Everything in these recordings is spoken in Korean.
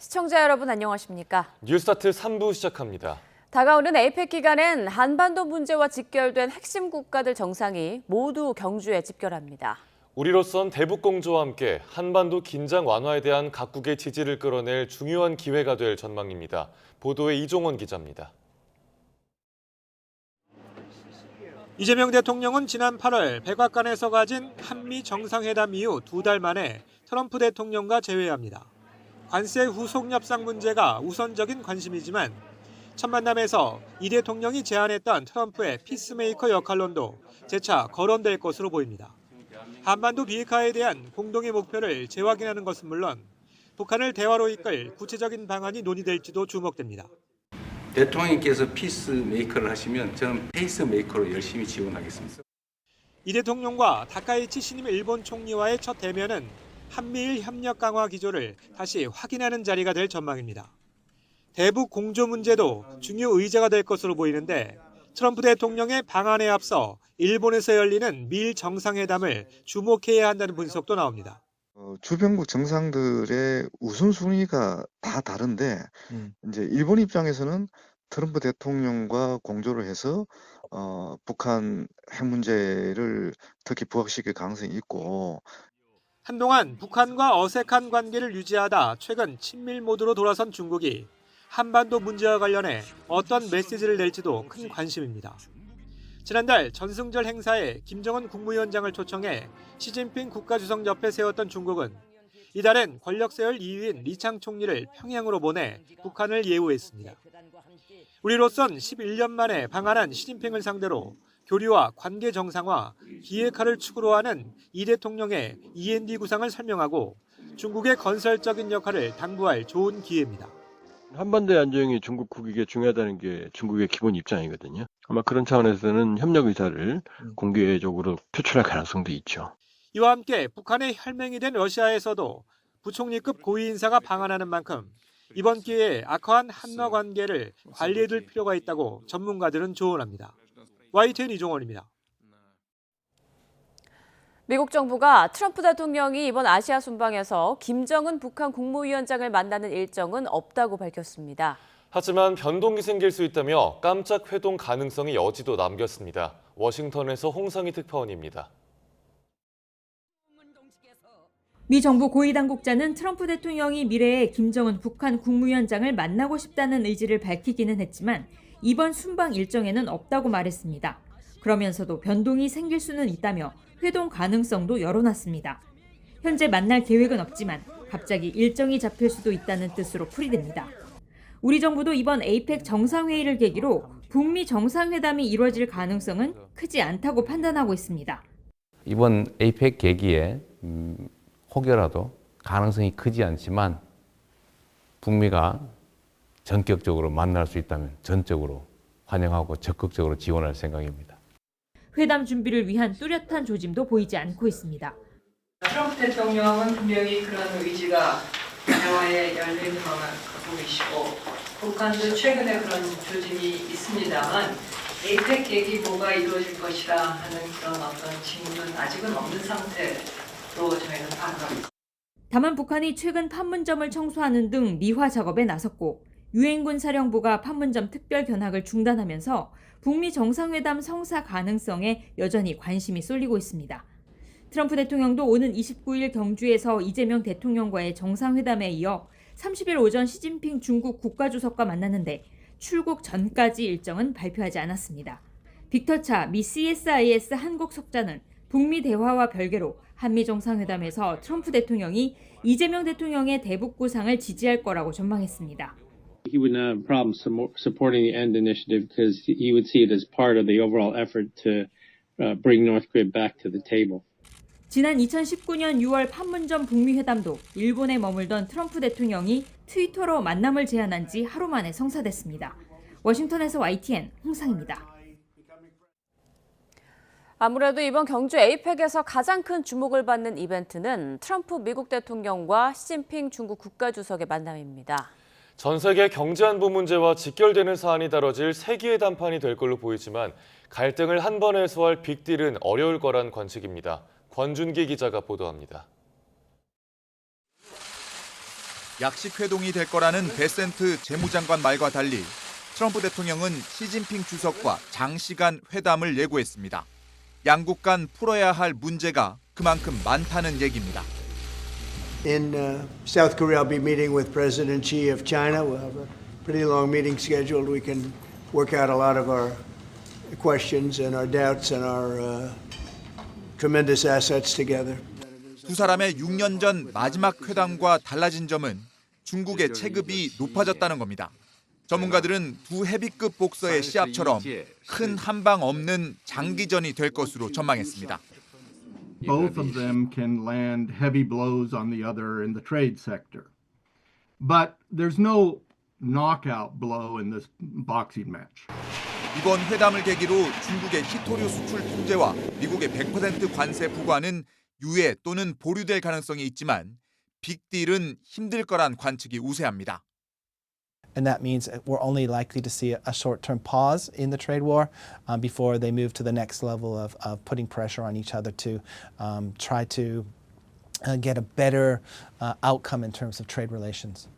시청자 여러분 안녕하십니까? 뉴스타트 3부 시작합니다. 다가오는 에이펙 기간엔 한반도 문제와 직결된 핵심 국가들 정상이 모두 경주에 집결합니다. 우리로선 대북 공조와 함께 한반도 긴장 완화에 대한 각국의 지지를 끌어낼 중요한 기회가 될 전망입니다. 보도에 이종원 기자입니다. 이재명 대통령은 지난 8월 백악관에서 가진 한미 정상회담 이후 2달 만에 트럼프 대통령과 재회합니다. 관세 후속 협상 문제가 우선적인 관심이지만 첫 만남에서 이 대통령이 제안했던 트럼프의 피스메이커 역할론도 재차 거론될 것으로 보입니다. 한반도 비핵화에 대한 공동의 목표를 재확인하는 것은 물론 북한을 대화로 이끌 구체적인 방안이 논의될지도 주목됩니다. 대통령께서 피스메이커를 하시면 저는 페이스메이커로 열심히 지원하겠습니다. 이 대통령과 다카이치 신임 일본 총리와의 첫 대면은 한미일 협력 강화 기조를 다시 확인하는 자리가 될 전망입니다. 대북 공조 문제도 중요 의제가 될 것으로 보이는데 트럼프 대통령의 방안에 앞서 일본에서 열리는 미일 정상회담을 주목해야 한다는 분석도 나옵니다. 주변국 정상들의 우선순위가 다 다른데 이제 일본 입장에서는 트럼프 대통령과 공조를 해서 북한 핵 문제를 특히 부각시킬 가능성이 있고 한동안 북한과 어색한 관계를 유지하다 최근 친밀 모드로 돌아선 중국이 한반도 문제와 관련해 어떤 메시지를 낼지도 큰 관심입니다. 지난달 전승절 행사에 김정은 국무위원장을 초청해 시진핑 국가주석 옆에 세웠던 중국은 이달엔 권력세열 2위인 리창 총리를 평양으로 보내 북한을 예우했습니다. 우리로선 11년 만에 방한한 시진핑을 상대로 교류와 관계 정상화, 비핵화를 축으로 하는 이 대통령의 END 구상을 설명하고 중국의 건설적인 역할을 당부할 좋은 기회입니다. 한반도의 안정이 중국 국익에 중요하다는 게 중국의 기본 입장이거든요. 아마 그런 차원에서는 협력 의사를 공개적으로 표출할 가능성도 있죠. 이와 함께 북한의 혈맹이 된 러시아에서도 부총리급 고위 인사가 방한하는 만큼 이번 기회에 악화한 한러 관계를 관리해둘 필요가 있다고 전문가들은 조언합니다. YTN 이종원입니다. 미국 정부가 트럼프 대통령이 이번 아시아 순방에서 김정은 북한 국무위원장을 만나는 일정은 없다고 밝혔습니다. 하지만 변동이 생길 수 있다며 깜짝 회동 가능성의 여지도 남겼습니다. 워싱턴에서 홍성희 특파원입니다. 미 정부 고위 당국자는 트럼프 대통령이 미래에 김정은 북한 국무위원장을 만나고 싶다는 의지를 밝히기는 했지만 이번 순방 일정에는 없다고 말했습니다. 그러면서도 변동이 생길 수는 있다며 회동 가능성도 열어놨습니다. 현재 만날 계획은 없지만 갑자기 일정이 잡힐 수도 있다는 뜻으로 풀이됩니다. 우리 정부도 이번 에이펙 정상회의를 계기로 북미 정상회담이 이루어질 가능성은 크지 않다고 판단하고 있습니다. 이번 에이펙 계기에 혹여라도 가능성이 크지 않지만 북미가 전격적으로 만날 수 있다면 전적으로 환영하고 적극적으로 지원할 생각입니다. 회담 준비를 위한 뚜렷한 조짐도 보이지 않고 있습니다. 트럼프 대통령은 분명히 그런 의지가 대화에 열린 마음을 갖고 계시고 북한도 최근에 그런 조짐이 있습니다만 에이펙 계기 뭐가 이루어질 것이라 하는 그런 어떤 징후는 아직은 없는 상태로 저희는 파악합니다. 다만 북한이 최근 판문점을 청소하는 등 미화 작업에 나섰고 유엔군 사령부가 판문점 특별 견학을 중단하면서 북미 정상회담 성사 가능성에 여전히 관심이 쏠리고 있습니다. 트럼프 대통령도 오는 29일 경주에서 이재명 대통령과의 정상회담에 이어 30일 오전 시진핑 중국 국가주석과 만나는데 출국 전까지 일정은 발표하지 않았습니다. 빅터 차 미 CSIS 한국 석자는 북미 대화와 별개로 한미 정상회담에서 트럼프 대통령이 이재명 대통령의 대북 구상을 지지할 거라고 전망했습니다. He would not have a problem supporting the END initiative because he would see it as part of the overall effort to bring North Korea back to the table. 지난 2019년 6월 판문점 북미 회담도 일본에 머물던 트럼프 대통령이 트위터로 만남을 제안한 지 하루 만에 성사됐습니다. 워싱턴에서 YTN 홍상입니다. 아무래도 이번 경주 에이펙에서 가장 큰 주목을 받는 이벤트는 트럼프 미국 대통령과 시진핑 중국 국가주석의 만남입니다. 전 세계 경제안보 문제와 직결되는 사안이 다뤄질 세기의 담판이 될 걸로 보이지만 갈등을 한 번에 해소할 빅딜은 어려울 거란 관측입니다. 권준기 기자가 보도합니다. 약식회동이 될 거라는 베센트 재무장관 말과 달리 트럼프 대통령은 시진핑 주석과 장시간 회담을 예고했습니다. 양국 간 풀어야 할 문제가 그만큼 많다는 얘기입니다. In South Korea, I'll be meeting with President Xi of China. We'll have a pretty long meeting scheduled. We can work out a lot of our questions and our doubts and our tremendous assets together. 두 사람의 6년 전 마지막 회담과 달라진 점은 중국의 체급이 높아졌다는 겁니다. 전문가들은 두 헤비급 복서의 시합처럼 큰 한방 없는 장기전이 될 것으로 전망했습니다. Both of them can land heavy blows on the other in the trade sector. But there's no knockout blow in this boxing match. 이번 회담을 계기로 중국의 히토류 수출 통제와 미국의 100% 관세 부과는 유예 또는 보류될 가능성이 있지만 빅딜은 힘들 거란 관측이 우세합니다. And that means we're only likely to see a short-term pause in the trade war before they move to the next level of putting pressure on each other to try to get a better outcome in terms of trade relations.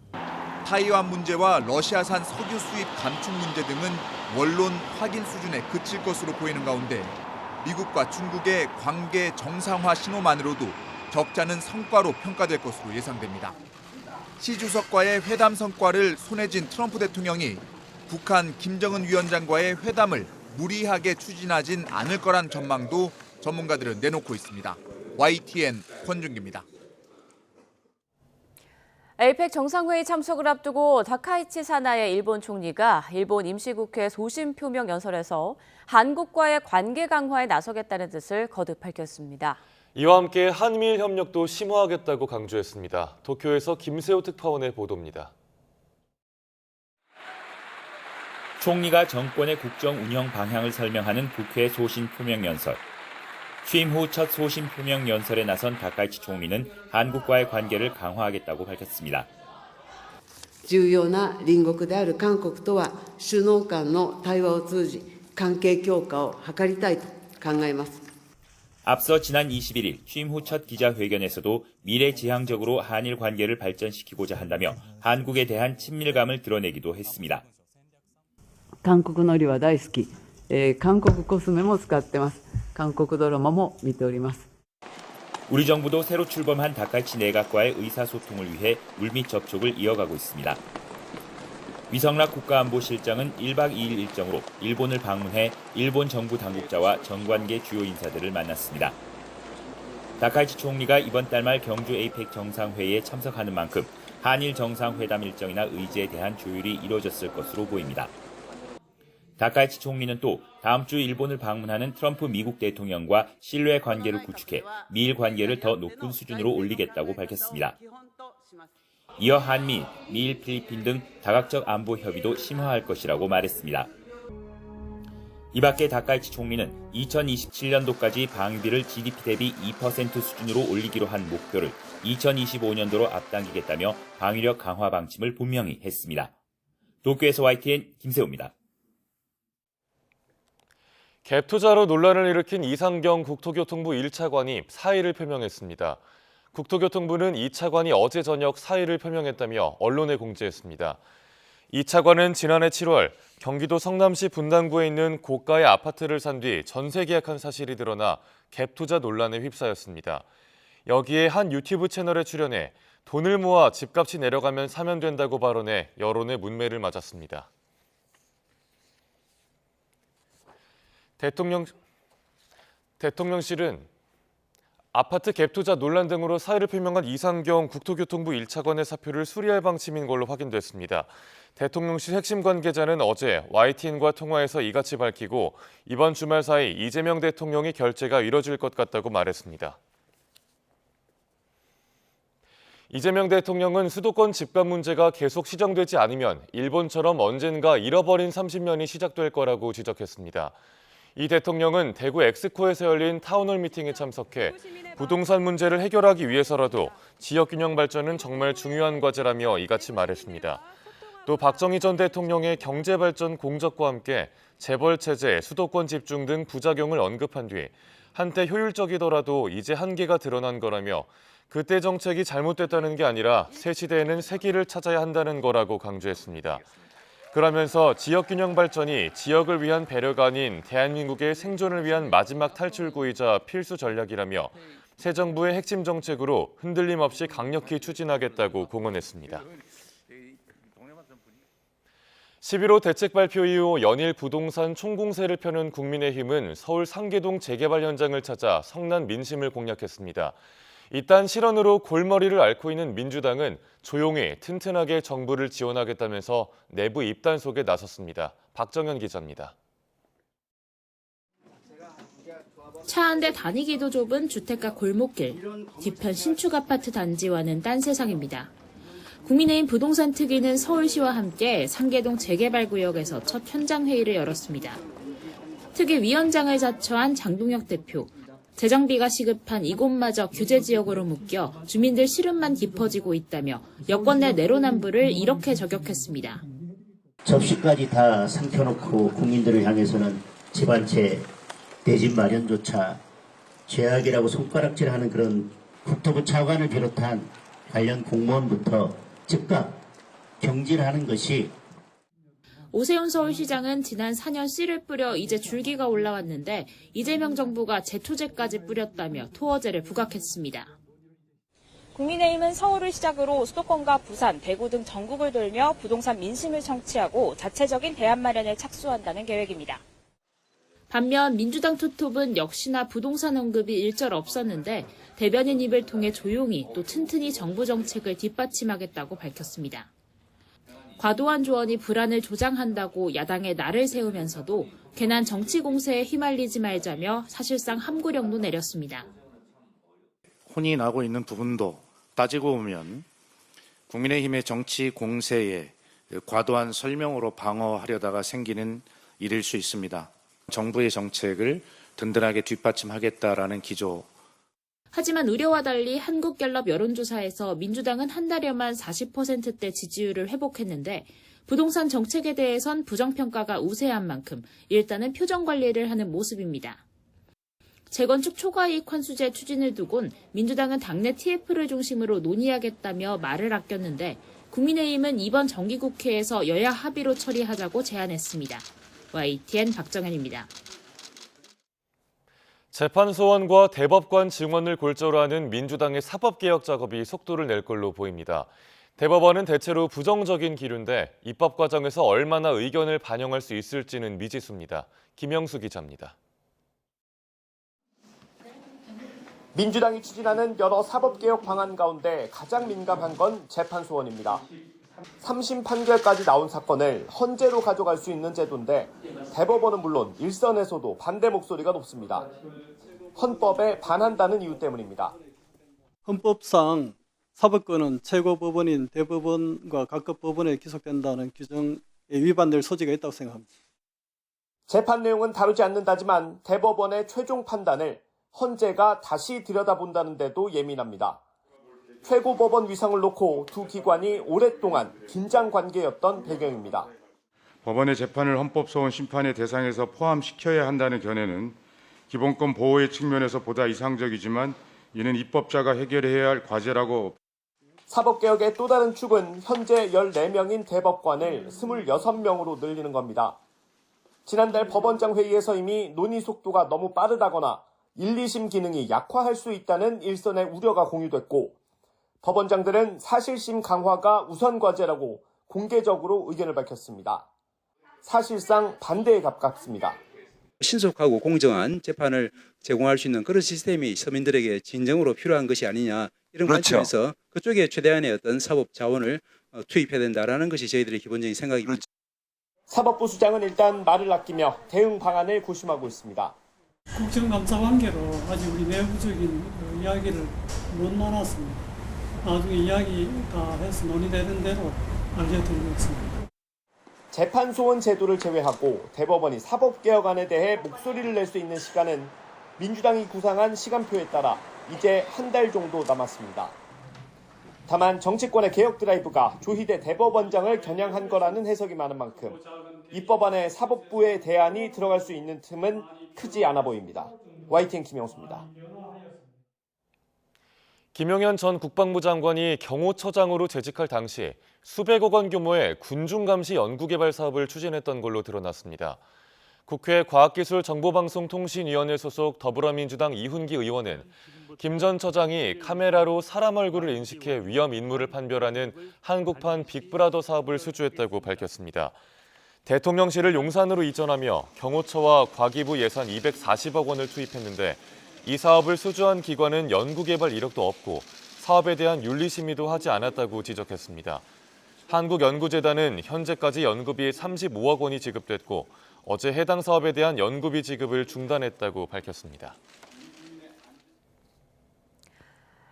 타이완 문제와 러시아산 석유 수입 감축 문제 등은 원론 확인 수준에 그칠 것으로 보이는 가운데 미국과 중국의 관계 정상화 신호만으로도 적잖은 성과로 평가될 것으로 예상됩니다. 시 주석과의 회담 성과를 손에 쥔 트럼프 대통령이 북한 김정은 위원장과의 회담을 무리하게 추진하진 않을 거란 전망도 전문가들은 내놓고 있습니다. YTN 권준기입니다. 에이펙 정상회의 참석을 앞두고 다카이치 사나의 일본 총리가 일본 임시국회 소신표명 연설에서 한국과의 관계 강화에 나서겠다는 뜻을 거듭 밝혔습니다. 이와 함께 한미일 협력도 심화하겠다고 강조했습니다. 도쿄에서 김세호 특파원의 보도입니다. 총리가 정권의 국정 운영 방향을 설명하는 국회 소신표명 연설. 취임 후 첫 소신표명 연설에 나선 다카이치 총리는 한국과의 관계를 강화하겠다고 밝혔습니다. 重要な隣国である韓国とは首脳間の対話を通じ関係強化を図りたいと考えます。 앞서 지난 21일 취임 후 첫 기자회견에서도 미래지향적으로 한일 관계를 발전시키고자 한다며 한국에 대한 친밀감을 드러내기도 했습니다. 韓国海苔は大好き。韓国コスメも使ってます。韓国ドラマも見ております。 우리 정부도 새로 출범한 다카이치 내각과의 의사소통을 위해 물밑 접촉을 이어가고 있습니다. 위성락 국가안보실장은 1박 2일 일정으로 일본을 방문해 일본 정부 당국자와 정관계 주요 인사들을 만났습니다. 다카이치 총리가 이번 달 말 경주 에이펙 정상회의에 참석하는 만큼 한일 정상회담 일정이나 의제에 대한 조율이 이루어졌을 것으로 보입니다. 다카이치 총리는 또 다음 주 일본을 방문하는 트럼프 미국 대통령과 신뢰 관계를 구축해 미일 관계를 더 높은 수준으로 올리겠다고 밝혔습니다. 이어 한미, 미일, 필리핀 등 다각적 안보 협의도 심화할 것이라고 말했습니다. 이 밖에 다카이치 총리는 2027년도까지 방위비를 GDP 대비 2% 수준으로 올리기로 한 목표를 2025년도로 앞당기겠다며 방위력 강화 방침을 분명히 했습니다. 도쿄에서 YTN 김세호입니다. 갭 투자로 논란을 일으킨 이상경 국토교통부 1차관이 사의를 표명했습니다. 국토교통부는 이 차관이 어제 저녁 사의를 표명했다며 언론에 공지했습니다. 이 차관은 지난해 7월 경기도 성남시 분당구에 있는 고가의 아파트를 산 뒤 전세 계약한 사실이 드러나 갭 투자 논란에 휩싸였습니다. 여기에 한 유튜브 채널에 출연해 돈을 모아 집값이 내려가면 사면 된다고 발언해 여론의 문매를 맞았습니다. 대통령실은 아파트 갭 투자 논란 등으로 사의를 표명한 이상경 국토교통부 1차관의 사표를 수리할 방침인 걸로 확인됐습니다. 대통령실 핵심 관계자는 어제 YTN과 통화에서 이같이 밝히고 이번 주말 사이 이재명 대통령의 결재가 이뤄질 것 같다고 말했습니다. 이재명 대통령은 수도권 집값 문제가 계속 시정되지 않으면 일본처럼 언젠가 잃어버린 30년이 시작될 거라고 지적했습니다. 이 대통령은 대구 엑스코에서 열린 타운홀 미팅에 참석해 부동산 문제를 해결하기 위해서라도 지역균형 발전은 정말 중요한 과제라며 이같이 말했습니다. 또 박정희 전 대통령의 경제발전 공적과 함께 재벌체제, 수도권 집중 등 부작용을 언급한 뒤 한때 효율적이더라도 이제 한계가 드러난 거라며 그때 정책이 잘못됐다는 게 아니라 새 시대에는 새 길을 찾아야 한다는 거라고 강조했습니다. 그러면서 지역균형 발전이 지역을 위한 배려가 아닌 대한민국의 생존을 위한 마지막 탈출구이자 필수 전략이라며 새 정부의 핵심 정책으로 흔들림 없이 강력히 추진하겠다고 공언했습니다. 11호 대책 발표 이후 연일 부동산 총공세를 펴는 국민의힘은 서울 상계동 재개발 현장을 찾아 성난 민심을 공략했습니다. 이딴 실언으로 골머리를 앓고 있는 민주당은 조용히 튼튼하게 정부를 지원하겠다면서 내부 입단속에 나섰습니다. 박정현 기자입니다. 차 한 대 다니기도 좁은 주택가 골목길, 뒤편 신축 아파트 단지와는 딴 세상입니다. 국민의힘 부동산 특위는 서울시와 함께 상계동 재개발구역에서 첫 현장 회의를 열었습니다. 특위 위원장을 자처한 장동혁 대표, 재정비가 시급한 이곳마저 규제 지역으로 묶여 주민들 시름만 깊어지고 있다며 여권 내 내로남불을 이렇게 저격했습니다. 접시까지 다 삼켜놓고 국민들을 향해서는 집 한 채 내 집 마련조차 죄악이라고 손가락질하는 그런 국토부 차관을 비롯한 관련 공무원부터 즉각 경질하는 것이. 오세훈 서울시장은 지난 4년 씨를 뿌려 이제 줄기가 올라왔는데 이재명 정부가 제초제까지 뿌렸다며 토어제를 부각했습니다. 국민의힘은 서울을 시작으로 수도권과 부산, 대구 등 전국을 돌며 부동산 민심을 청취하고 자체적인 대안 마련에 착수한다는 계획입니다. 반면 민주당 투톱은 역시나 부동산 언급이 일절 없었는데 대변인 입을 통해 조용히 또 튼튼히 정부 정책을 뒷받침하겠다고 밝혔습니다. 과도한 조언이 불안을 조장한다고 야당에 날을 세우면서도 괜한 정치 공세에 휘말리지 말자며 사실상 함구령도 내렸습니다. 혼이 나고 있는 부분도 따지고 보면 국민의힘의 정치 공세에 과도한 설명으로 방어하려다가 생기는 일일 수 있습니다. 정부의 정책을 든든하게 뒷받침하겠다라는 기조. 하지만 우려와 달리 한국갤럽 여론조사에서 민주당은 한 달여만 40%대 지지율을 회복했는데 부동산 정책에 대해선 부정평가가 우세한 만큼 일단은 표정 관리를 하는 모습입니다. 재건축 초과이익 환수제 추진을 두곤 민주당은 당내 TF를 중심으로 논의하겠다며 말을 아꼈는데 국민의힘은 이번 정기국회에서 여야 합의로 처리하자고 제안했습니다. YTN 박정현입니다. 재판 소원과 대법관 증언을 골자로 하는 민주당의 사법개혁 작업이 속도를 낼 걸로 보입니다. 대법원은 대체로 부정적인 기류인데 입법 과정에서 얼마나 의견을 반영할 수 있을지는 미지수입니다. 김영수 기자입니다. 민주당이 추진하는 여러 사법개혁 방안 가운데 가장 민감한 건 재판 소원입니다. 3심 판결까지 나온 사건을 헌재로 가져갈 수 있는 제도인데 대법원은 물론 일선에서도 반대 목소리가 높습니다. 헌법에 반한다는 이유 때문입니다. 헌법상 사법권은 최고법원인 대법원과 각급 법원에 기속된다는 규정에 위반될 소지가 있다고 생각합니다. 재판 내용은 다루지 않는다지만 대법원의 최종 판단을 헌재가 다시 들여다본다는 데도 예민합니다. 최고법원 위상을 놓고 두 기관이 오랫동안 긴장 관계였던 배경입니다. 법원의 재판을 헌법소원 심판의 대상에서 포함시켜야 한다는 견해는 기본권 보호의 측면에서 보다 이상적이지만 이는 입법자가 해결해야 할 과제라고. 사법개혁의 또 다른 축은 현재 14명인 대법관을 26명으로 늘리는 겁니다. 지난달 법원장 회의에서 이미 논의 속도가 너무 빠르다거나 1, 2심 기능이 약화할 수 있다는 일선의 우려가 공유됐고 법원장들은 사실심 강화가 우선 과제라고 공개적으로 의견을 밝혔습니다. 사실상 반대에 가깝습니다. 신속하고 공정한 재판을 제공할 수 있는 그런 시스템이 서민들에게 진정으로 필요한 것이 아니냐 이런 관점에서 그쪽에 최대한의 어떤 사법 자원을 투입해야 된다라는 것이 저희들의 기본적인 생각입니다. 사법부 수장은 일단 말을 아끼며 대응 방안을 고심하고 있습니다. 국정감사 관계로 아직 우리 내부적인 이야기를 못 나눴습니다. 나중에 이야기 다 해서 논의되는 대로 알려드리겠습니다. 재판 소원 제도를 제외하고 대법원이 사법개혁안에 대해 목소리를 낼 수 있는 시간은 민주당이 구상한 시간표에 따라 이제 한 달 정도 남았습니다. 다만 정치권의 개혁 드라이브가 조희대 대법원장을 겨냥한 거라는 해석이 많은 만큼 입법안에 사법부의 대안이 들어갈 수 있는 틈은 크지 않아 보입니다. YTN 김영수입니다. 김용현 전 국방부 장관이 경호처장으로 재직할 당시 수백억 원 규모의 군중감시 연구개발 사업을 추진했던 걸로 드러났습니다. 국회 과학기술정보방송통신위원회 소속 더불어민주당 이훈기 의원은 김 전 처장이 카메라로 사람 얼굴을 인식해 위험 인물을 판별하는 한국판 빅브라더 사업을 수주했다고 밝혔습니다. 대통령실을 용산으로 이전하며 경호처와 과기부 예산 240억 원을 투입했는데 이 사업을 수주한 기관은 연구개발 이력도 없고 사업에 대한 윤리심의도 하지 않았다고 지적했습니다. 한국연구재단은 현재까지 연구비 35억 원이 지급됐고 어제 해당 사업에 대한 연구비 지급을 중단했다고 밝혔습니다.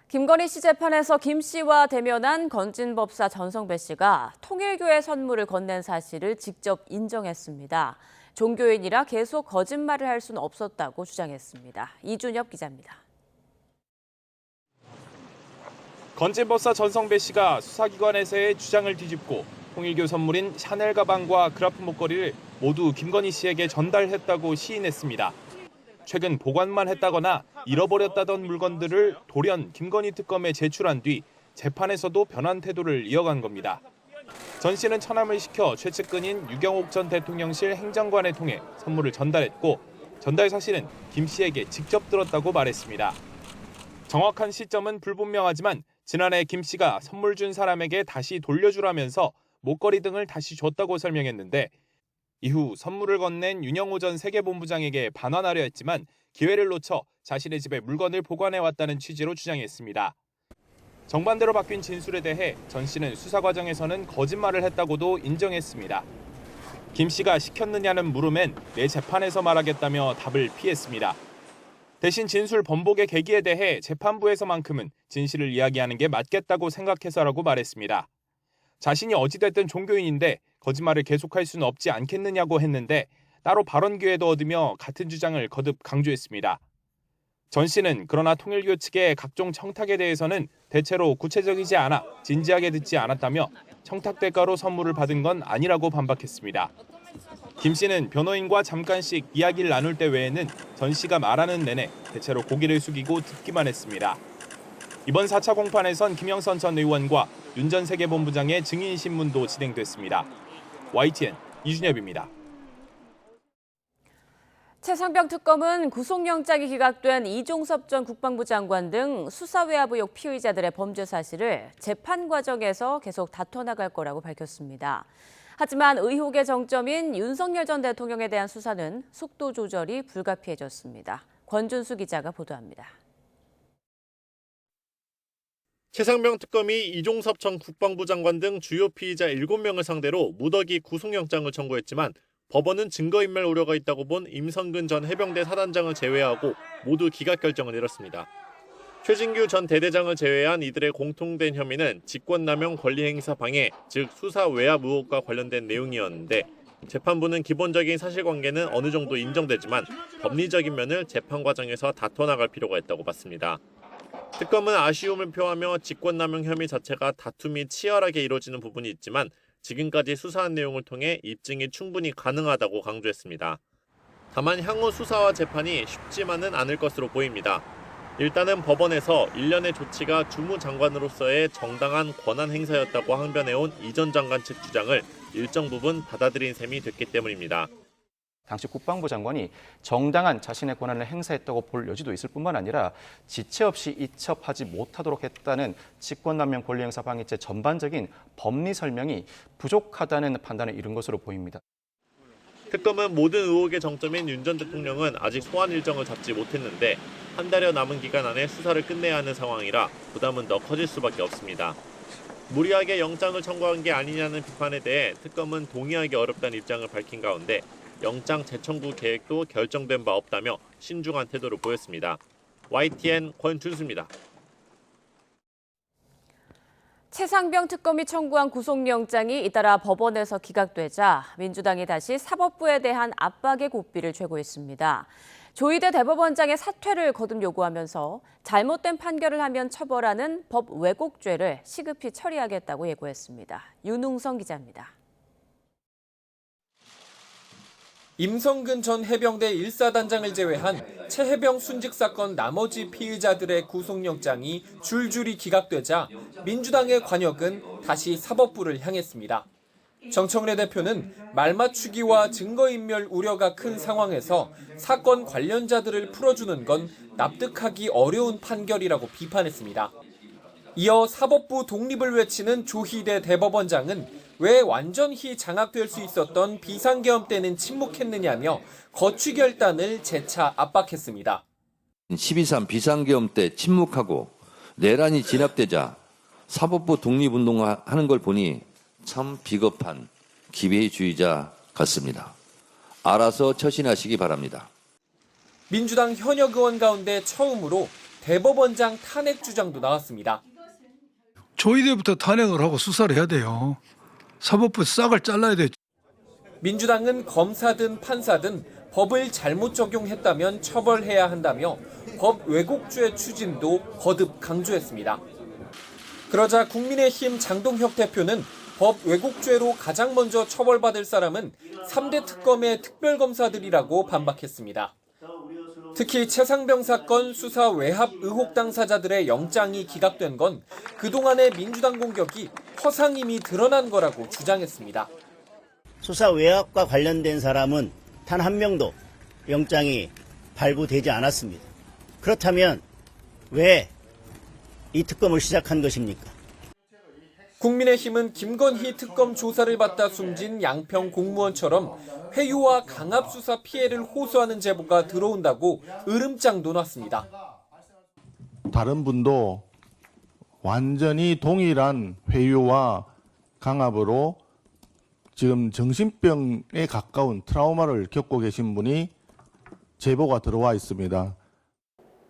김건희 씨 재판에서 김 씨와 대면한 건진법사 전성배 씨가 통일교회 선물을 건넨 사실을 직접 인정했습니다. 종교인이라 계속 거짓말을 할 수는 없었다고 주장했습니다. 이준엽 기자입니다. 건진법사 전성배 씨가 수사기관에서의 주장을 뒤집고 통일교 선물인 샤넬 가방과 그라프 목걸이를 모두 김건희 씨에게 전달했다고 시인했습니다. 최근 보관만 했다거나 잃어버렸다던 물건들을 돌연 김건희 특검에 제출한 뒤 재판에서도 변한 태도를 이어간 겁니다. 전 씨는 처남을 시켜 최측근인 유경옥 전 대통령실 행정관에 통해 선물을 전달했고 전달 사실은 김 씨에게 직접 들었다고 말했습니다. 정확한 시점은 불분명하지만 지난해 김 씨가 선물 준 사람에게 다시 돌려주라면서 목걸이 등을 다시 줬다고 설명했는데 이후 선물을 건넨 윤영호 전 세계본부장에게 반환하려 했지만 기회를 놓쳐 자신의 집에 물건을 보관해왔다는 취지로 주장했습니다. 정반대로 바뀐 진술에 대해 전 씨는 수사 과정에서는 거짓말을 했다고도 인정했습니다. 김 씨가 시켰느냐는 물음엔 내 재판에서 말하겠다며 답을 피했습니다. 대신 진술 번복의 계기에 대해 재판부에서만큼은 진실을 이야기하는 게 맞겠다고 생각해서라고 말했습니다. 자신이 어찌됐든 종교인인데 거짓말을 계속할 수는 없지 않겠느냐고 했는데 따로 발언 기회도 얻으며 같은 주장을 거듭 강조했습니다. 전 씨는 그러나 통일교 측의 각종 청탁에 대해서는 대체로 구체적이지 않아 진지하게 듣지 않았다며 청탁 대가로 선물을 받은 건 아니라고 반박했습니다. 김 씨는 변호인과 잠깐씩 이야기를 나눌 때 외에는 전 씨가 말하는 내내 대체로 고개를 숙이고 듣기만 했습니다. 이번 4차 공판에선 김영선 전 의원과 윤 전 세계본부장의 증인 신문도 진행됐습니다. YTN 이준엽입니다. 최상병 특검은 구속영장이 기각된 이종섭 전 국방부 장관 등 수사외압 의혹 피의자들의 범죄 사실을 재판 과정에서 계속 다퉈나갈 거라고 밝혔습니다. 하지만 의혹의 정점인 윤석열 전 대통령에 대한 수사는 속도 조절이 불가피해졌습니다. 권준수 기자가 보도합니다. 최상병 특검이 이종섭 전 국방부 장관 등 주요 피의자 7명을 상대로 무더기 구속영장을 청구했지만 법원은 증거인멸 우려가 있다고 본 임성근 전 해병대 사단장을 제외하고 모두 기각 결정을 내렸습니다. 최진규 전 대대장을 제외한 이들의 공통된 혐의는 직권남용 권리행사 방해, 즉 수사 외압 의혹과 관련된 내용이었는데 재판부는 기본적인 사실관계는 어느 정도 인정되지만 법리적인 면을 재판 과정에서 다퉈나갈 필요가 있다고 봤습니다. 특검은 아쉬움을 표하며 직권남용 혐의 자체가 다툼이 치열하게 이루어지는 부분이 있지만 지금까지 수사한 내용을 통해 입증이 충분히 가능하다고 강조했습니다. 다만 향후 수사와 재판이 쉽지만은 않을 것으로 보입니다. 일단은 법원에서 일련의 조치가 주무장관으로서의 정당한 권한 행사였다고 항변해온 이 전 장관 측 주장을 일정 부분 받아들인 셈이 됐기 때문입니다. 당시 국방부 장관이 정당한 자신의 권한을 행사했다고 볼 여지도 있을 뿐만 아니라 지체 없이 이첩하지 못하도록 했다는 직권남용 권리행사 방해죄 전반적인 법리 설명이 부족하다는 판단에 이른 것으로 보입니다. 특검은 모든 의혹의 정점인 윤 전 대통령은 아직 소환 일정을 잡지 못했는데 한 달여 남은 기간 안에 수사를 끝내야 하는 상황이라 부담은 더 커질 수밖에 없습니다. 무리하게 영장을 청구한 게 아니냐는 비판에 대해 특검은 동의하기 어렵다는 입장을 밝힌 가운데 영장 재청구 계획도 결정된 바 없다며 신중한 태도를 보였습니다. YTN 권준수입니다. 최상병 특검이 청구한 구속영장이 잇따라 법원에서 기각되자 민주당이 다시 사법부에 대한 압박의 고삐를 쥐고있습니다. 조희대 대법원장의 사퇴를 거듭 요구하면서 잘못된 판결을 하면 처벌하는 법 왜곡죄를 시급히 처리하겠다고 예고했습니다. 윤웅성 기자입니다. 임성근 전 해병대 1사단장을 제외한 최해병 순직 사건 나머지 피의자들의 구속영장이 줄줄이 기각되자 민주당의 관역은 다시 사법부를 향했습니다. 정청래 대표는 말맞추기와 증거인멸 우려가 큰 상황에서 사건 관련자들을 풀어주는 건 납득하기 어려운 판결이라고 비판했습니다. 이어 사법부 독립을 외치는 조희대 대법원장은 왜 완전히 장악될 수 있었던 비상계엄 때는 침묵했느냐며 거취결단을 재차 압박했습니다. 12.3 비상계엄 때 침묵하고 내란이 진압되자 사법부 독립운동하는 걸 보니 참 비겁한 기회주의자 같습니다. 알아서 처신하시기 바랍니다. 민주당 현역 의원 가운데 처음으로 대법원장 탄핵 주장도 나왔습니다. 조희대부터 탄핵을 하고 수사를 해야 돼요. 사법부 싹을 잘라야 돼. 민주당은 검사든 판사든 법을 잘못 적용했다면 처벌해야 한다며 법 왜곡죄 추진도 거듭 강조했습니다. 그러자 국민의힘 장동혁 대표는 법 왜곡죄로 가장 먼저 처벌받을 사람은 3대 특검의 특별검사들이라고 반박했습니다. 특히 최상병 사건 수사 외압 의혹 당사자들의 영장이 기각된 건 그동안의 민주당 공격이 허상임이 드러난 거라고 주장했습니다. 수사 외압과 관련된 사람은 단 한 명도 영장이 발부되지 않았습니다. 그렇다면 왜 이 특검을 시작한 것입니까? 국민의힘은 김건희 특검 조사를 받다 숨진 양평 공무원처럼 회유와 강압 수사 피해를 호소하는 제보가 들어온다고 으름장도 놨습니다. 다른 분도 완전히 동일한 회유와 강압으로 지금 정신병에 가까운 트라우마를 겪고 계신 분이 제보가 들어와 있습니다.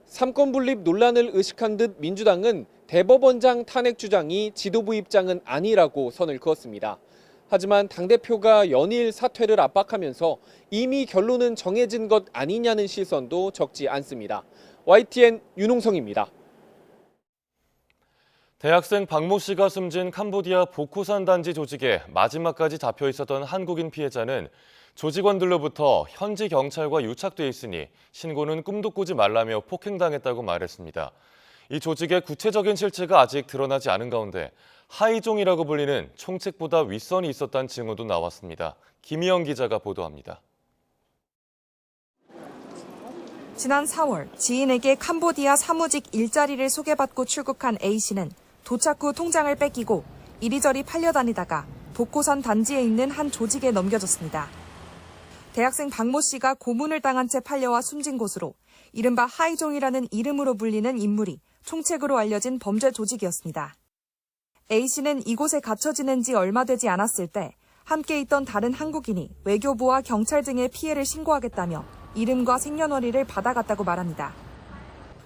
삼권 분립 논란을 의식한 듯 민주당은 대법원장 탄핵 주장이 지도부 입장은 아니라고 선을 그었습니다. 하지만 당대표가 연일 사퇴를 압박하면서 이미 결론은 정해진 것 아니냐는 시선도 적지 않습니다. YTN 윤홍성입니다. 대학생 박모 씨가 숨진 캄보디아 보코산 단지 조직에 마지막까지 잡혀 있었던 한국인 피해자는 조직원들로부터 현지 경찰과 유착돼 있으니 신고는 꿈도 꾸지 말라며 폭행당했다고 말했습니다. 이 조직의 구체적인 실체가 아직 드러나지 않은 가운데 하이종이라고 불리는 총책보다 윗선이 있었다는 증언도 나왔습니다. 김희영 기자가 보도합니다. 지난 4월 지인에게 캄보디아 사무직 일자리를 소개받고 출국한 A씨는 도착 후 통장을 뺏기고 이리저리 팔려다니다가 보코산 단지에 있는 한 조직에 넘겨졌습니다. 대학생 박모 씨가 고문을 당한 채 팔려와 숨진 곳으로 이른바 하이종이라는 이름으로 불리는 인물이 총책으로 알려진 범죄 조직이었습니다. A씨는 이곳에 갇혀 지낸 지 얼마 되지 않았을 때 함께 있던 다른 한국인이 외교부와 경찰 등의 피해를 신고하겠다며 이름과 생년월일을 받아갔다고 말합니다.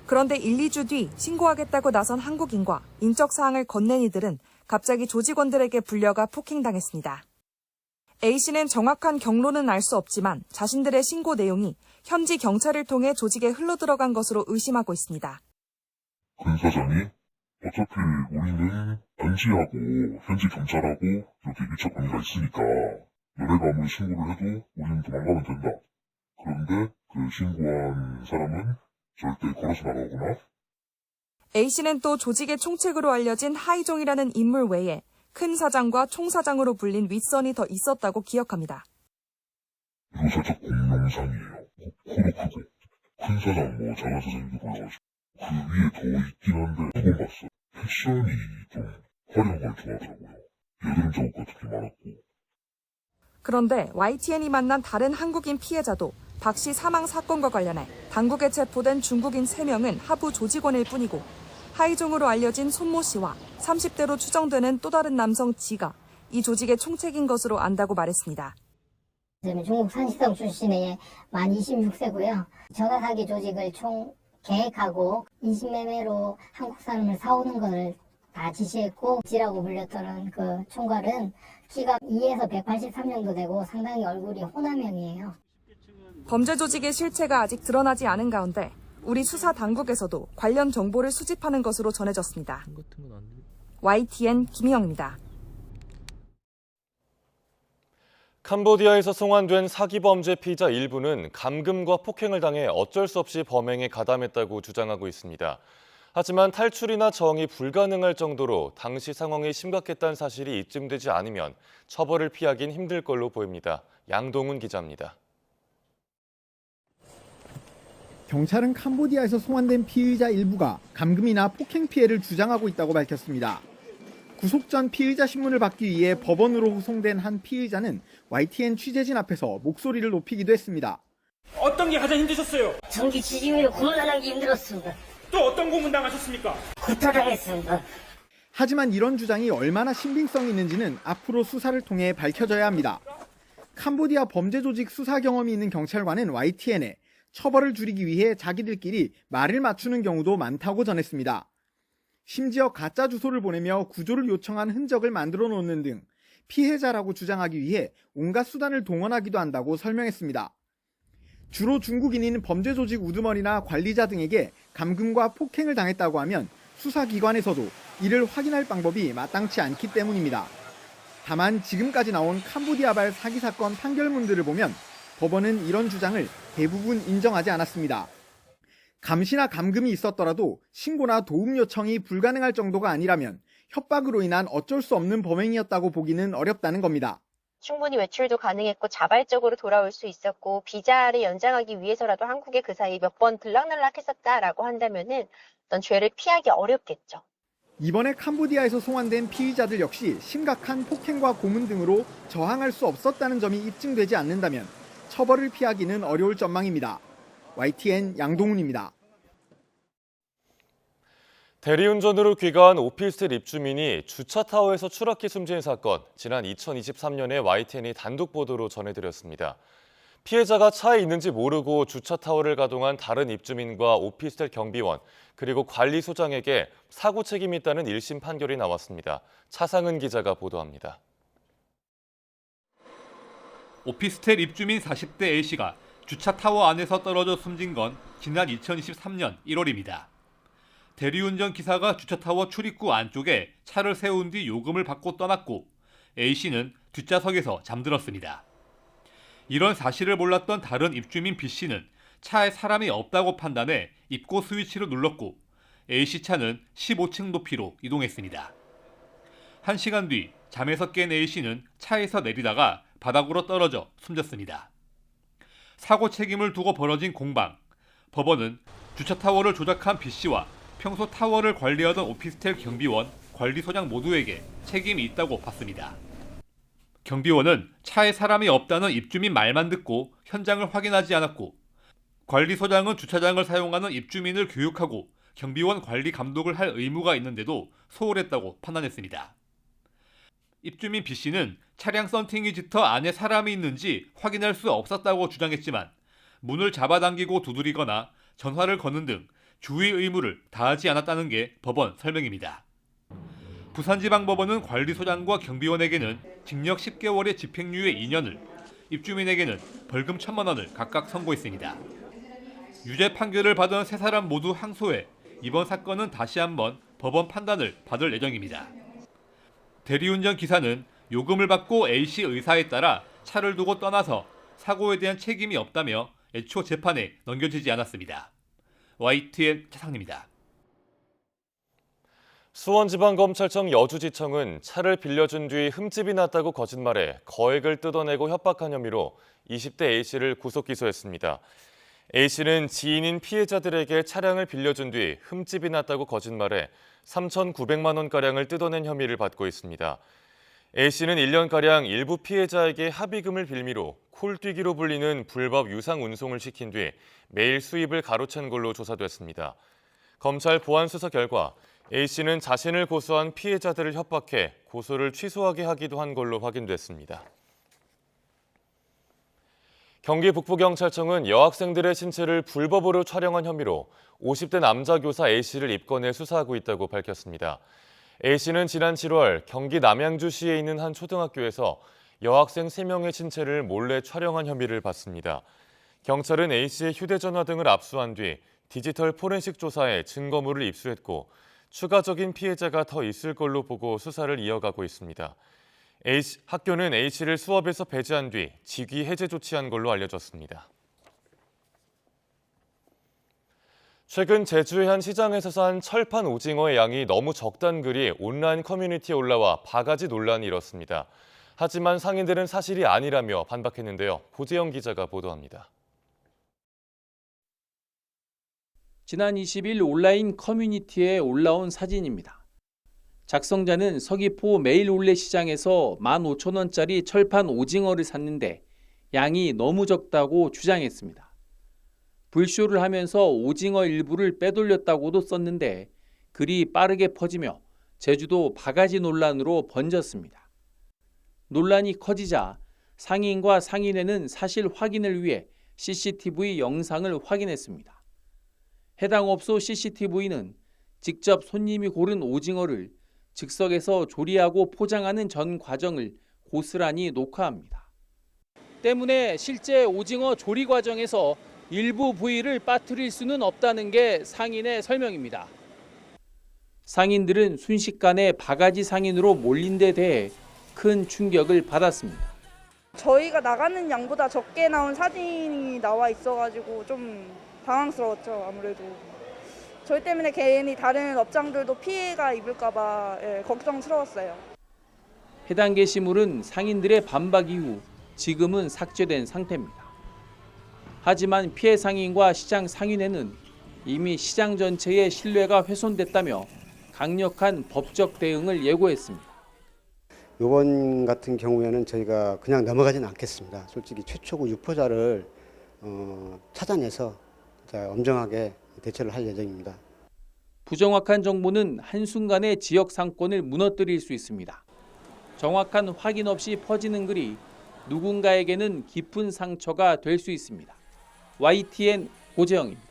그런데 1, 2주 뒤 신고하겠다고 나선 한국인과 인적 사항을 건넨 이들은 갑자기 조직원들에게 불려가 폭행당했습니다. A씨는 정확한 경로는 알 수 없지만 자신들의 신고 내용이 현지 경찰을 통해 조직에 흘러들어간 것으로 의심하고 있습니다. 근 사장이 어차피 우리는 단지하고 현지 경찰하고 이렇게 유착 관계가 있으니까 너네가 아무리 신고를 해도 우리는 도망가면 된다. 그런데 그 신고한 사람은 절대 걸어서 나가거나. A씨는 또 조직의 총책으로 알려진 하이종이라는 인물 외에 큰 사장과 총사장으로 불린 윗선이 더 있었다고 기억합니다. 이거 살짝 공룡상이에요. 코도 크고 큰 사장 뭐 작은 사장도 골라가지고 그 위에 더 있긴 한데 그건 봤어요. 패션이 좀 화려한 걸 좋아하더라고요. 여드름 자국 같은 게 많았고. 그런데 YTN이 만난 다른 한국인 피해자도 박 씨 사망 사건과 관련해 당국에 체포된 중국인 3명은 하부 조직원일 뿐이고 하이종으로 알려진 손모 씨와 30대로 추정되는 또 다른 남성 지가 이 조직의 총책인 것으로 안다고 말했습니다. 저는 중국 산시성 출신의 만 26세고요. 전화 사기 조직을 총 계획하고 인신매매로 한국 사람을 사오는 것을 다 지시했고 지라고 불렸던 그 총괄은 키가 2에서 183 정도 되고 상당히 얼굴이 호남형이에요. 범죄 조직의 실체가 아직 드러나지 않은 가운데 우리 수사 당국에서도 관련 정보를 수집하는 것으로 전해졌습니다. YTN 김희영입니다. 캄보디아에서 송환된 사기범죄 피의자 일부는 감금과 폭행을 당해 어쩔 수 없이 범행에 가담했다고 주장하고 있습니다. 하지만 탈출이나 저항이 불가능할 정도로 당시 상황이 심각했다는 사실이 입증되지 않으면 처벌을 피하긴 힘들 걸로 보입니다. 양동훈 기자입니다. 경찰은 캄보디아에서 송환된 피의자 일부가 감금이나 폭행 피해를 주장하고 있다고 밝혔습니다. 구속 전 피의자 신문을 받기 위해 법원으로 후송된 한 피의자는 YTN 취재진 앞에서 목소리를 높이기도 했습니다. 어떤 게 가장 힘드셨어요? 전기 지짐으로 고문하는 게 힘들었습니다. 또 어떤 고문 당하셨습니까? 구타당했습니다. 하지만 이런 주장이 얼마나 신빙성이 있는지는 앞으로 수사를 통해 밝혀져야 합니다. 캄보디아 범죄 조직 수사 경험이 있는 경찰관은 YTN에 처벌을 줄이기 위해 자기들끼리 말을 맞추는 경우도 많다고 전했습니다. 심지어 가짜 주소를 보내며 구조를 요청한 흔적을 만들어 놓는 등 피해자라고 주장하기 위해 온갖 수단을 동원하기도 한다고 설명했습니다. 주로 중국인인 범죄 조직 우두머리나 관리자 등에게 감금과 폭행을 당했다고 하면 수사기관에서도 이를 확인할 방법이 마땅치 않기 때문입니다. 다만 지금까지 나온 캄보디아발 사기 사건 판결문들을 보면 법원은 이런 주장을 대부분 인정하지 않았습니다. 감시나 감금이 있었더라도 신고나 도움 요청이 불가능할 정도가 아니라면 협박으로 인한 어쩔 수 없는 범행이었다고 보기는 어렵다는 겁니다. 충분히 외출도 가능했고 자발적으로 돌아올 수 있었고 비자를 연장하기 위해서라도 한국에 그 사이 몇 번 들락날락했었다라고 한다면은 어떤 죄를 피하기 어렵겠죠. 이번에 캄보디아에서 송환된 피의자들 역시 심각한 폭행과 고문 등으로 저항할 수 없었다는 점이 입증되지 않는다면 처벌을 피하기는 어려울 전망입니다. YTN 양동훈입니다. 대리운전으로 귀가한 오피스텔 입주민이 주차타워에서 추락해 숨진 사건, 지난 2023년에 YTN이 단독 보도로 전해드렸습니다. 피해자가 차에 있는지 모르고 주차타워를 가동한 다른 입주민과 오피스텔 경비원, 그리고 관리소장에게 사고 책임이 있다는 1심 판결이 나왔습니다. 차상은 기자가 보도합니다. 오피스텔 입주민 40대 A씨가 주차타워 안에서 떨어져 숨진 건 지난 2023년 1월입니다. 대리운전 기사가 주차타워 출입구 안쪽에 차를 세운 뒤 요금을 받고 떠났고 A씨는 뒷좌석에서 잠들었습니다. 이런 사실을 몰랐던 다른 입주민 B씨는 차에 사람이 없다고 판단해 입고 스위치를 눌렀고 A씨 차는 15층 높이로 이동했습니다. 1시간 뒤 잠에서 깬 A씨는 차에서 내리다가 바닥으로 떨어져 숨졌습니다. 사고 책임을 두고 벌어진 공방. 법원은 주차타워를 조작한 B씨와 평소 타워를 관리하던 오피스텔 경비원, 관리소장 모두에게 책임이 있다고 봤습니다. 경비원은 차에 사람이 없다는 입주민 말만 듣고 현장을 확인하지 않았고 관리소장은 주차장을 사용하는 입주민을 교육하고 경비원 관리 감독을 할 의무가 있는데도 소홀했다고 판단했습니다. 입주민 B씨는 차량 썬팅이 짙어 안에 사람이 있는지 확인할 수 없었다고 주장했지만 문을 잡아당기고 두드리거나 전화를 거는 등 주의 의무를 다하지 않았다는 게 법원 설명입니다. 부산지방법원은 관리소장과 경비원에게는 징역 10개월의 집행유예 2년을, 입주민에게는 벌금 1,000만 원을 각각 선고했습니다. 유죄 판결을 받은 세 사람 모두 항소해 이번 사건은 다시 한번 법원 판단을 받을 예정입니다. 대리운전 기사는 요금을 받고 A씨 의사에 따라 차를 두고 떠나서 사고에 대한 책임이 없다며 애초 재판에 넘겨지지 않았습니다. YTN 차상입니다. 수원지방검찰청 여주지청은 차를 빌려준 뒤 흠집이 났다고 거짓말해 거액을 뜯어내고 협박한 혐의로 20대 A씨를 구속 기소했습니다. A씨는 지인인 피해자들에게 차량을 빌려준 뒤 흠집이 났다고 거짓말해 3,900만 원가량을 뜯어낸 혐의를 받고 있습니다. A씨는 1년가량 일부 피해자에게 합의금을 빌미로 콜뛰기로 불리는 불법 유상 운송을 시킨 뒤 매일 수입을 가로챈 걸로 조사됐습니다. 검찰 보안 수사 결과 A씨는 자신을 고소한 피해자들을 협박해 고소를 취소하게 하기도 한 걸로 확인됐습니다. 경기 북부경찰청은 여학생들의 신체를 불법으로 촬영한 혐의로 50대 남자 교사 A씨를 입건해 수사하고 있다고 밝혔습니다. A씨는 지난 7월 경기 남양주시에 있는 한 초등학교에서 여학생 3명의 신체를 몰래 촬영한 혐의를 받습니다. 경찰은 A씨의 휴대전화 등을 압수한 뒤 디지털 포렌식 조사에 증거물을 입수했고 추가적인 피해자가 더 있을 걸로 보고 수사를 이어가고 있습니다. 학교는 A씨를 수업에서 배제한 뒤 직위 해제 조치한 걸로 알려졌습니다. 최근 제주의 한 시장에서 산 철판 오징어의 양이 너무 적다는 글이 온라인 커뮤니티에 올라와 바가지 논란이 일었습니다. 하지만 상인들은 사실이 아니라며 반박했는데요. 고재영 기자가 보도합니다. 지난 20일 온라인 커뮤니티에 올라온 사진입니다. 작성자는 서귀포 매일올레 시장에서 15,000원짜리 철판 오징어를 샀는데 양이 너무 적다고 주장했습니다. 불쇼를 하면서 오징어 일부를 빼돌렸다고도 썼는데 글이 빠르게 퍼지며 제주도 바가지 논란으로 번졌습니다. 논란이 커지자 상인과 상인회는 사실 확인을 위해 CCTV 영상을 확인했습니다. 해당 업소 CCTV는 직접 손님이 고른 오징어를 즉석에서 조리하고 포장하는 전 과정을 고스란히 녹화합니다. 때문에 실제 오징어 조리 과정에서 일부 부위를 빠뜨릴 수는 없다는 게 상인의 설명입니다. 상인들은 순식간에 바가지 상인으로 몰린 데 대해 큰 충격을 받았습니다. 저희가 나가는 양보다 적게 나온 사진이 나와 있어가지고 좀 당황스러웠죠. 아무래도 저희 때문에 괜히 다른 업장들도 피해가 입을까 봐 걱정스러웠어요. 해당 게시물은 상인들의 반박 이후 지금은 삭제된 상태입니다. 하지만 피해 상인과 시장 상인회는 이미 시장 전체의 신뢰가 훼손됐다며 강력한 법적 대응을 예고했습니다. 이번 같은 경우에는 저희가 그냥 넘어가지는 않겠습니다. 솔직히 최초고 유포자를 찾아내서 엄정하게 대처를 할 예정입니다. 부정확한 정보는 한순간에 지역 상권을 무너뜨릴 수 있습니다. 정확한 확인 없이 퍼지는 글이 누군가에게는 깊은 상처가 될 수 있습니다. YTN 고재영입니다.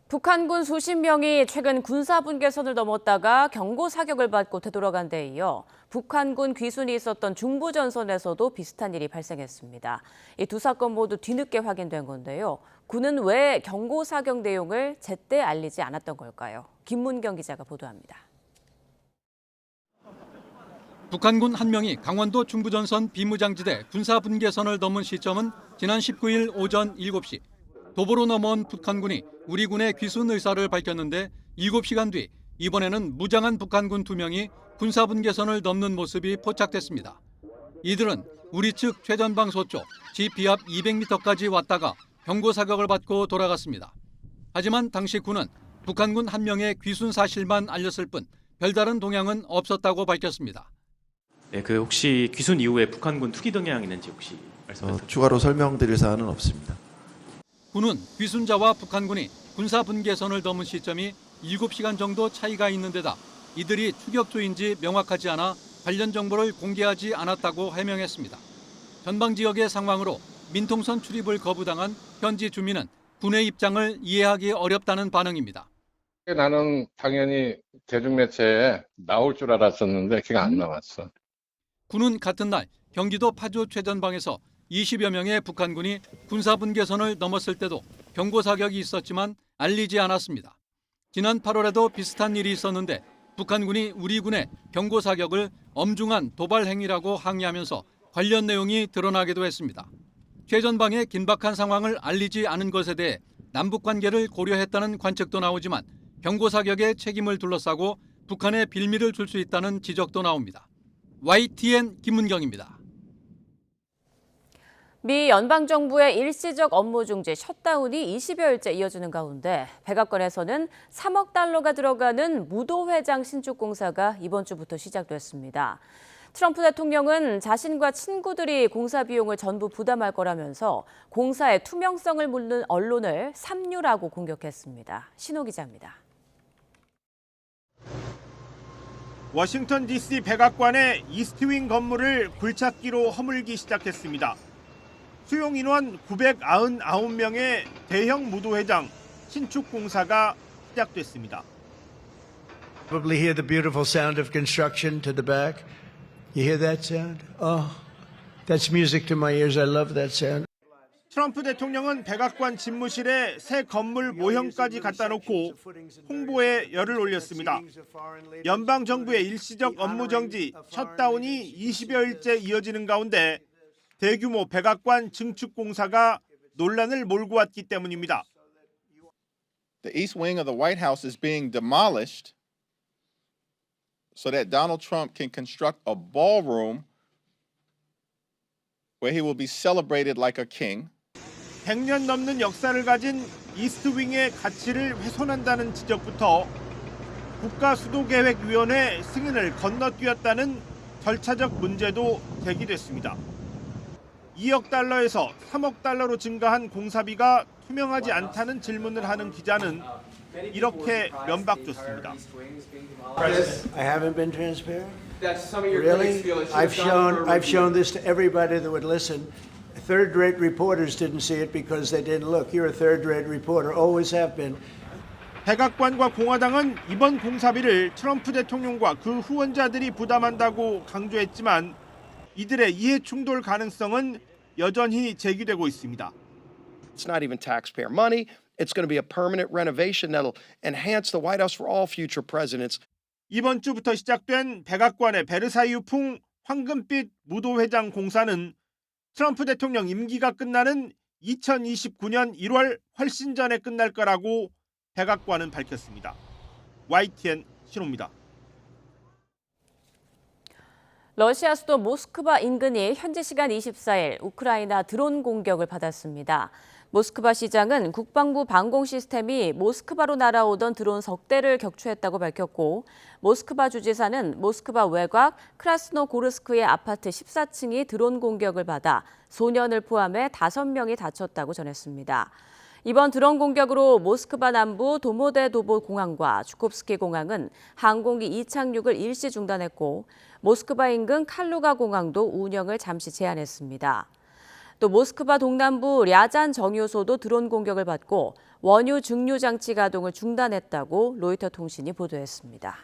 북한군 수십 명이 최근 군사분계선을 넘었다가 경고 사격을 받고 되돌아간 데 이어 북한군 귀순이 있었던 중부전선에서도 비슷한 일이 발생했습니다. 이 두 사건 모두 뒤늦게 확인된 건데요. 군은 왜 경고 사격 내용을 제때 알리지 않았던 걸까요? 김문경 기자가 보도합니다. 북한군 한 명이 강원도 중부전선 비무장지대 군사분계선을 넘은 시점은 지난 19일 오전 7시. 도보로 넘어온 북한군이 우리 군의 귀순 의사를 밝혔는데 7시간 뒤 이번에는 무장한 북한군 2명이 군사분계선을 넘는 모습이 포착됐습니다. 이들은 우리 측 최전방 서쪽 지비압 200m까지 왔다가 경고 사격을 받고 돌아갔습니다. 하지만 당시 군은 북한군 한 명의 귀순 사실만 알렸을 뿐 별다른 동향은 없었다고 밝혔습니다. 네, 혹시 귀순 이후에 북한군 투기 동향이 있는지 혹시 말씀해 주세요. 추가로 설명드릴 사안은 없습니다. 군은 귀순자와 북한군이 군사분계선을 넘은 시점이 7시간 정도 차이가 있는 데다 이들이 추격조인지 명확하지 않아 관련 정보를 공개하지 않았다고 해명했습니다. 전방 지역의 상황으로 민통선 출입을 거부당한 현지 주민은 군의 입장을 이해하기 어렵다는 반응입니다. 나는 당연히 대중매체에 나올 줄 알았었는데 그게 안 나왔어. 군은 같은 날 경기도 파주 최전방에서 20여 명의 북한군이 군사분계선을 넘었을 때도 경고 사격이 있었지만 알리지 않았습니다. 지난 8월에도 비슷한 일이 있었는데 북한군이 우리 군의 경고 사격을 엄중한 도발 행위라고 항의하면서 관련 내용이 드러나기도 했습니다. 최전방의 긴박한 상황을 알리지 않은 것에 대해 남북 관계를 고려했다는 관측도 나오지만 경고 사격의 책임을 둘러싸고 북한에 빌미를 줄 수 있다는 지적도 나옵니다. YTN 김문경입니다. 미 연방정부의 일시적 업무 중지 셧다운이 20여일째 이어지는 가운데 백악관에서는 3억 달러가 들어가는 무도회장 신축 공사가 이번 주부터 시작됐습니다. 트럼프 대통령은 자신과 친구들이 공사 비용을 전부 부담할 거라면서 공사의 투명성을 묻는 언론을 삼류라고 공격했습니다. 신호 기자입니다. 워싱턴 DC 백악관의 이스트윙 건물을 굴착기로 허물기 시작했습니다. 수용 인원 999명의 대형 무도회장 신축 공사가 시작됐습니다. Probably hear the beautiful sound of construction to the back. You hear that sound? Oh, that's music to my ears. I love that sound. 트럼프 대통령은 백악관 집무실에 새 건물 모형까지 갖다 놓고 홍보에 열을 올렸습니다. 연방 정부의 일시적 업무 정지, 셧다운이 20여일째 이어지는 가운데 대규모 백악관 증축 공사가 논란을 몰고 왔기 때문입니다. The East Wing of the White House is being demolished so that Donald Trump can construct a ballroom where he will be celebrated like a king. 100년 넘는 역사를 가진 이스트윙의 가치를 훼손한다는 지적부터 국가수도계획위원회 승인을 건너뛰었다는 절차적 문제도 제기됐습니다. 2억 달러에서 3억 달러로 증가한 공사비가 투명하지 않다는 질문을 하는 기자는 이렇게 면박줬습니다. I haven't been transparent. Really? I've shown this to everybody that would listen. Third-rate reporters didn't see it because they didn't look. You're a third-rate reporter, always have been. 백악관과 공화당은 이번 공사비를 트럼프 대통령과 그 후원자들이 부담한다고 강조했지만 이들의 이해 충돌 가능성은 여전히 제기되고 있습니다. It's not even taxpayer money. It's going to be a permanent renovation that'll enhance the White House for all future presidents. 이번 주부터 시작된 백악관의 베르사유풍 황금빛 무도회장 공사는 트럼프 대통령 임기가 끝나는 2029년 1월 훨씬 전에 끝날 거라고 백악관은 밝혔습니다. YTN 신호입니다. 러시아 수도 모스크바 인근이 현지 시간 24일 우크라이나 드론 공격을 받았습니다. 모스크바 시장은 국방부 방공 시스템이 모스크바로 날아오던 드론 석 대를 격추했다고 밝혔고, 모스크바 주지사는 모스크바 외곽 크라스노고르스크의 아파트 14층이 드론 공격을 받아 소년을 포함해 5명이 다쳤다고 전했습니다. 이번 드론 공격으로 모스크바 남부 도모데도보 공항과 주콥스키 공항은 항공기 이착륙을 일시 중단했고, 모스크바 인근 칼루가 공항도 운영을 잠시 제한했습니다. 또 모스크바 동남부 랴잔 정유소도 드론 공격을 받고 원유 증류 장치 가동을 중단했다고 로이터 통신이 보도했습니다.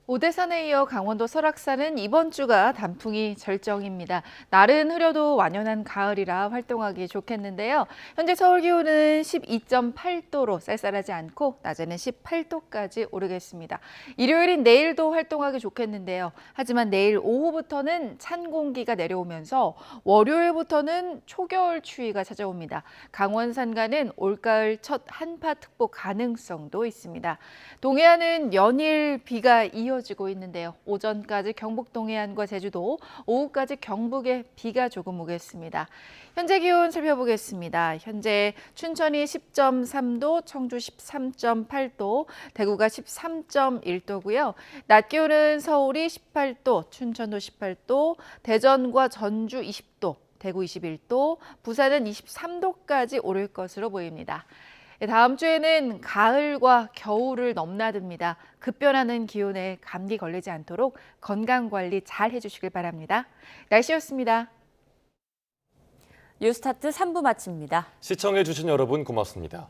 오대산에 이어 강원도 설악산은 이번 주가 단풍이 절정입니다. 날은 흐려도 완연한 가을이라 활동하기 좋겠는데요. 현재 서울 기온은 12.8도로 쌀쌀하지 않고 낮에는 18도까지 오르겠습니다. 일요일인 내일도 활동하기 좋겠는데요. 하지만 내일 오후부터는 찬 공기가 내려오면서 월요일부터는 초겨울 추위가 찾아옵니다. 강원 산간은 올가을 첫 한파특보 가능성도 있습니다. 동해안은 연일 비가 이어지고 있는데요. 오전까지 경북 동해안과 제주도, 오후까지 경북에 비가 조금 오겠습니다. 현재 기온 살펴보겠습니다. 현재 춘천이 10.3도, 청주 13.8도, 대구가 13.1도고요. 낮 기온은 서울이 18도, 춘천도 18도, 대전과 전주 20도, 대구 21도, 부산은 23도까지 오를 것으로 보입니다. 다음 주에는 가을과 겨울을 넘나듭니다. 급변하는 기온에 감기 걸리지 않도록 건강관리 잘 해주시길 바랍니다. 날씨였습니다. 뉴스타트 3부 마칩니다. 시청해주신 여러분 고맙습니다.